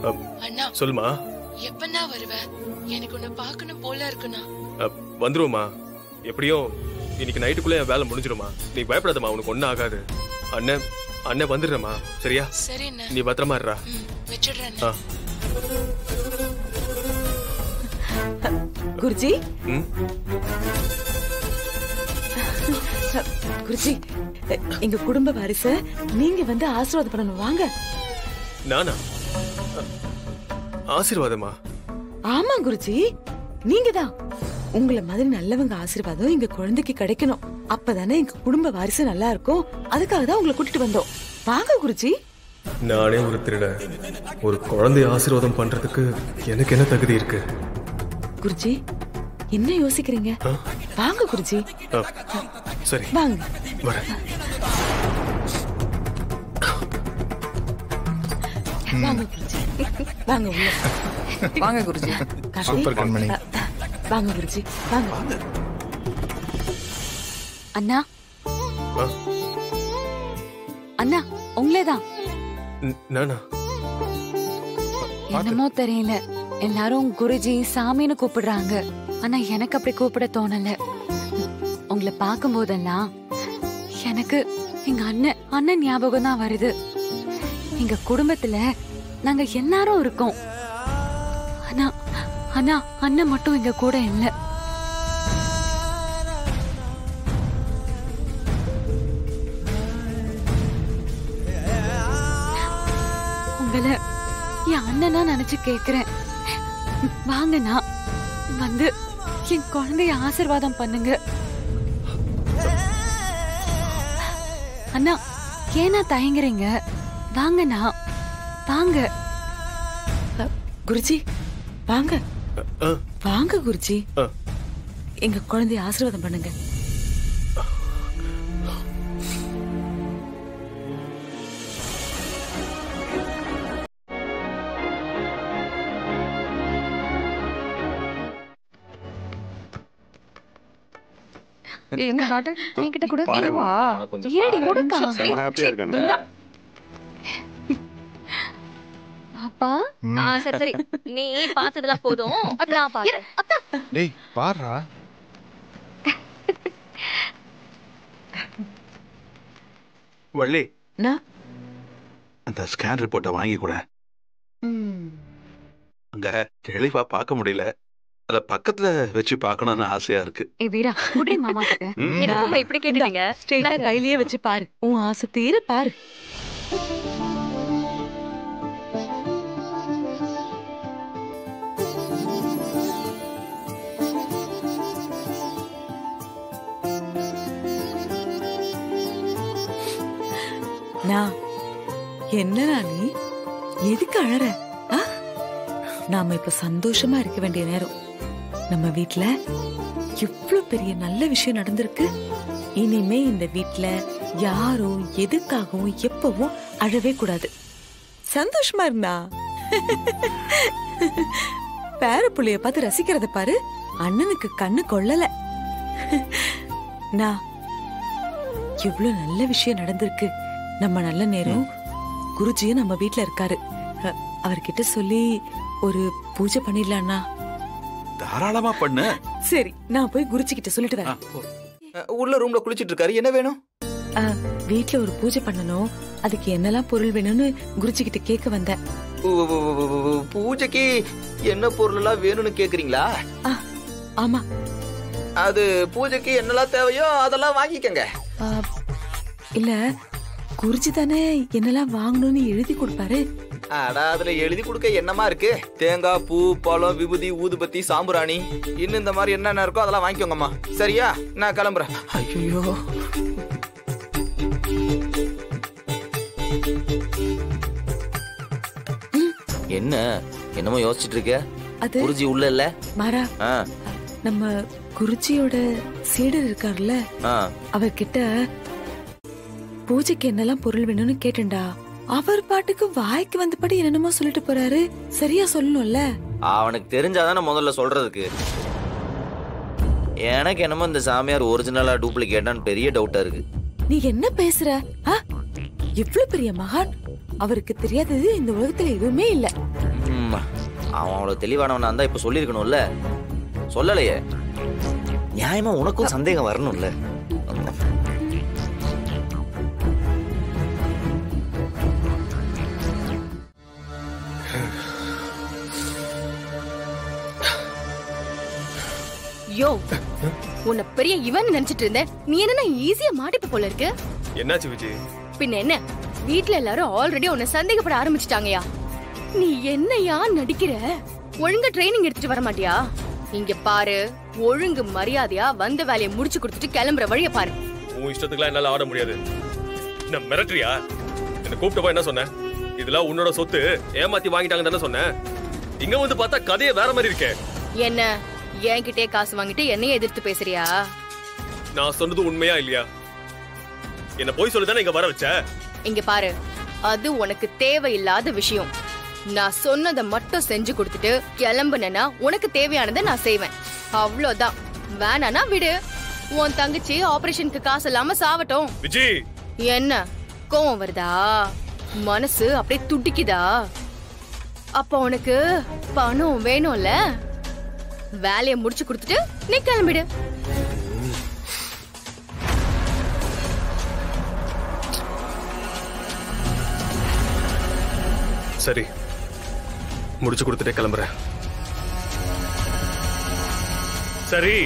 அண்ணா சொல்லுமா. எப்பண்ணா வருவ? எனக்கு உன்னை பார்க்கணும் போல இருக்குண்ணா. வந்துருவோமா. எப்படியும் இன்னைக்கு நைட்டுக்குள்ள என் வேலை முடிஞ்சிருமா. நீ பயப்படாதமா, உனக்கு ஒன்னும் ஆகாது. அண்ணன் அண்ணன் வந்துடுறமா. சரியா? சரி அண்ணா. நீ பத்திரமா இருடா. வச்சிடுறேன். குருஜி குருஜி, எங்க குடும்ப வாரிச நீங்க வந்து ஆசீர்வாதம் பண்ணணும். வாங்க. நானா? ஆசீர்வாதமா? ஆமா குருஜி, நீங்க தான். உங்களை மாதிரி நல்லவங்க ஆசீர்வாதம் எங்க குழந்தைக்கு கிடைக்கணும். அப்பதானே எங்க குடும்ப வாரிசு நல்லா இருக்கும். அதுக்காக தான் உங்களை கூட்டிட்டு வந்தோம். வாங்க குருஜி. நானே ஒரு திருட, ஒரு குழந்தை ஆசீர்வாதம் பண்றதுக்கு எனக்கு என்ன தகுதி இருக்கு? குருஜி, என்ன யோசிக்கிறீங்க? வாங்க குருஜி. சரி வாங்க. வரேன். வாங்க குருஜி, வாங்க உள்ள. வாங்க குருஜி. சூப்பர் கண்மணி. வாங்க குருஜி, வாங்க. அண்ணா அண்ணா உங்களேதான். நானா? என்னமோ தெரியல, எல்லாரும் குருஜி சாமின்னு கூப்பிடுறாங்க. ஆனா எனக்கு அப்படி கூப்பிட தோணல. உங்களை பார்க்கும் போதெல்லாம் எனக்கு எங்க அண்ணன் ஞாபகம் தான் வருது. எங்க குடும்பத்துல நாங்க எல்லாரும் இருக்கோம். ஆனா ஆனா அண்ணன் மட்டும் எங்க கூட இல்ல. உங்களை என் அண்ணனா நினைச்சு கேக்குறேன். வாங்கண்ணா, வந்து என் குழந்தைய ஆசீர்வாதம் பண்ணுங்க. அண்ணா, ஏன்னா தயங்குறீங்க? வாங்கண்ணா, வாங்க. குருஜி வாங்க. வாங்க குருஜி, எங்க குழந்தைய ஆசீர்வாதம் பண்ணுங்க. என்ன காட்டு? என்கிட்ட கூட வா. ஏடி கொடுக்கா. ஹாப்பியா இருக்கேன். அப்பா சரி சரி, நீ பார்த்ததெல்லாம் போதும். நான் பாக்குறேன். டேய் பாருடா. வள்ளி, நான் அந்த ஸ்கேன் ரிப்போர்ட்டை வாங்கி கூட. அங்க தெளிவா பார்க்க முடியல, அத பக்கத்துல வச்சு பார்க்கணும்னு ஆசையா இருக்கு. வீரா குடி மாமா கிட்ட. என்னம்மா இப்படி கேட்டுட்டீங்க? ஸ்ட்ரெயிட்டா கையிலேயே வச்சு பாரு. உன் ஆசை தீர பாரு. நான் என்னடா நீ எதுக்கு அழற? நாம இப்ப சந்தோஷமா இருக்க வேண்டிய நேரம். நம்ம வீட்ல இவ்ளோ பெரிய நல்ல விஷயம் நடந்திருக்கு. இனிமே இந்த வீட்ல யாரும் எதுக்காகவும் எப்பவும் அழவே கூடாது. சந்தோஷமா இருந்தா பேர புள்ளைய பார்த்து ரசிக்கிறத பாரு. அண்ணனுக்கு கண்ணு கொள்ளல. நான் இவ்ளோ நல்ல விஷயம் நடந்திருக்கு. நம்ம நல்ல நேரம். குருஜியும் நம்ம வீட்ல இருக்காரு. அவர்கிட்ட சொல்லி ஒரு பூஜை பண்ணிடலாம்னா? தாராளமா பண்ணு. சரி, நான் போய் குருஜி கிட்ட சொல்லிட்டு வரேன். உள்ள ரூம்ல குளிச்சிட்டு இருக்காரு. என்ன வேணும்? வீட்ல ஒரு பூஜை பண்ணணும். அதுக்கு என்னெல்லாம் பொருள் வேணும்னு குருஜி கிட்ட கேட்க வந்தேன். பூஜைக்கு என்ன பொருள் எல்லாம் வேணும்னு கேக்குறீங்களா? ஆமா. அது பூஜைக்கு என்னெல்லாம் தேவையோ அதெல்லாம் வாங்கிக்கங்க. இல்ல, குருஜி தானே என்னெல்லாம் வாங்கணும்னு எழுதி கொடுப்பாரு. அடா, அதுல எழுதி கொடுக்க என்னமா இருக்கு? தேங்காய், பூ, பழம், விபூதி, ஊதுபத்தி, சாம்பிராணி, இன்னும் இந்த மாதிரி என்னென்ன இருக்கோ அதெல்லாம் வாங்கிக்கோங்கம்மா. சரியா? நான் கிளம்புறேன். ஐயோ, என்ன என்னமோ யோசிச்சுட்டு இருக்க? அது குருஜி உள்ள இல்ல மாறா. நம்ம குருஜியோட சீடர் இருக்காருல்ல, அவர்கிட்ட பூஜைக்கு என்னெல்லாம் பொருள் வேணும்னு கேட்டேன்டா. அவர் பாட்டுக்கு வாய்க்கு வந்தபடி என்னென்னமோ சொல்லிட்டு போறாரு. சரியா சொல்லணும்ல? அவனுக்கு தெரிஞ்சாதானே முதல்ல சொல்றதுக்கு. எனக்கு என்னமோ இந்த சாமியார் ஒரிஜினலா டூப்ளிகேட்டான்னு பெரிய டவுட்டா இருக்கு. நீ என்ன பேசுற? இவ்ளோ பெரிய மகான், அவருக்கு தெரியாதது இந்த உலகத்துல எதுவுமே இல்ல. அவன் அவ்வளவு தெளிவானவனா இருந்தா இப்ப சொல்லியிருக்கணும்ல, சொல்லலையே. நியாயமா உனக்கும் சந்தேகம் வரணும்ல. யோ, உன்னை பெரிய இவன் நினைச்சிட்டு இருந்த, நீ என்ன ஈஸியா மாட்டிப்ப போல இருக்கு. என்னாச்சு விஜய்? பின்ன என்ன, வீட்ல எல்லாரும் ஆல்ரெடி உன்னை சந்தேகப்பட ஆரம்பிச்சிட்டாங்கயா. நீ என்னையா நடிக்கிற? ஒழுங்கா ட்ரைனிங் எடுத்துட்டு வர மாட்டியா? இங்க பாரு, ஒழுங்கு மரியாதையா வந்த வேலையை முடிச்சு கொடுத்துட்டு கிளம்புற வழிய பாரு. உன் இஷ்டத்துக்குலாம் என்னால ஆட முடியாது. என்ன மிரட்டுறியா? என்ன கூப்பிட்டப்ப என்ன சொன்ன? இதெல்லாம் உன்னோட சொத்து, ஏமாத்தி வாங்கிட்டாங்கன்னு தானே சொன்னேன். இங்க வந்து பார்த்தா கதையே வேற மாதிரி இருக்கே. என்ன என்கிட்டே காசு வாங்கிட்டு என்னைய எதிர்த்து பேசுறியா? நான் சொன்னது உண்மையா இல்லையா? என்ன போய் சொல்லிதானே இங்க வர வச்ச? இங்க பாரு, அது உனக்கு தேவையில்லாத விஷயம். நான் சொன்னதை மட்டும் செஞ்சு கொடுத்துட்டு கிளம்புனா உனக்கு தேவையானதை நான் செய்வேன். அவ்வளவுதான். வேணானா விடு. உன் தங்கச்சி ஆபரேஷனுக்கு காசு இல்லாம சாவட்டும். விஜய், என்ன கோவம் வருதா? மனசு அப்படியே துடிக்குதா? அப்ப உனக்கு பணம் வேணும்ல? வேலையை முடிச்சு கொடுத்துட்டு நீ கிளம்பிடு. சரி, முடிச்சு கொடுத்துட்டே கிளம்புறேன். சரி.